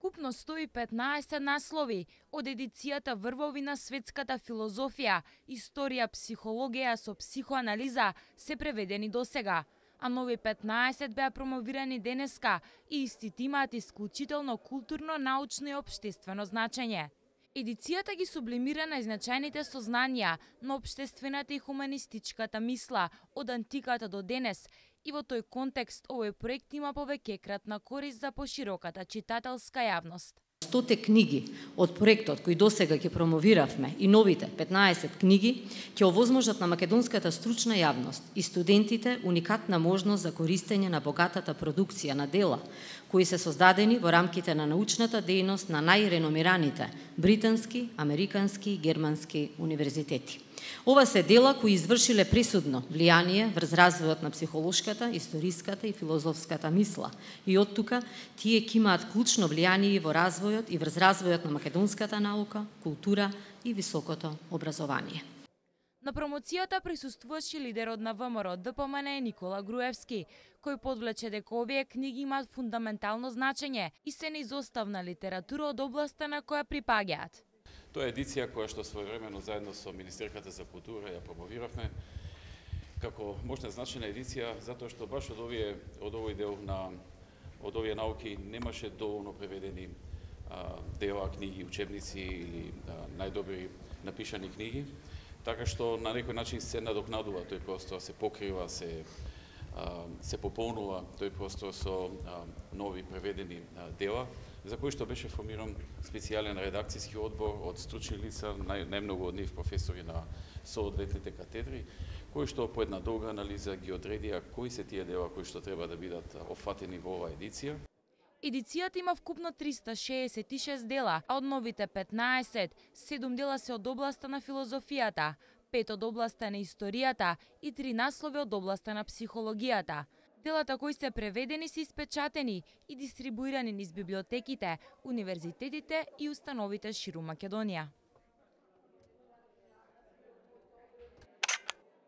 Купно 115 наслови од едицијата Врвови на светската филозофија, историја, психологија со психоанализа се преведени досега, а нови 15 беа промовирани денеска и истите имаат исклучително културно, научно и општествено значење. Едицијата ги сублимира најзначајните сознанија на општествената и хуманистичката мисла од антиката до денес, и во тој контекст овој проект има повеќекратна корист за пошироката читателска јавност. 100 книги од проектот кој досега ќе промовиравме и новите 15 книги ќе овозможат на македонската стручна јавност и студентите уникатна можност за користење на богатата продукција на дела кои се создадени во рамките на научната дејност на најреномираните британски, американски и германски универзитети. Ова се дела кои извршиле пресудно влијание врз развојот на психолошката, историската и филозофската мисла и оттука тие ќе имаат клучно влијание во развојот и врз развојот на македонската наука, култура и високото образование. На промоцијата присуствуваше лидерот на ВМРО ДПМН Никола Груевски, кој подвлече дека овие книги имаат фундаментално значење и се неизоставна литература од областа на која припаѓаат. Тоа е едиција која што своевремено заедно со Министерката за култура ја промовиравме како можна значена едиција, затоа што баш од овој дел од овие науки немаше доволно преведени дела, книги, учебници или најдобри напишани книги, така што на некој начин се надокнадува тој простор, се покрива, се пополнува тој простор со нови преведени дела, за кој што беше формиран специјален редакцијски одбор од стручни лица, најмногу од нив професори на соодветните катедри, кои што по една долга анализа ги одредија кои се тие дела кои што треба да бидат опфатени во оваа едиција. Едицијата има вкупно 366 дела, а од новите 15, 7 дела се од областа на филозофијата, 5 од областа на историјата и 3 наслови од областа на психологијата. Делата кои се преведени се испечатени и дистрибуирани низ библиотеките, универзитетите и установите ширум Македонија.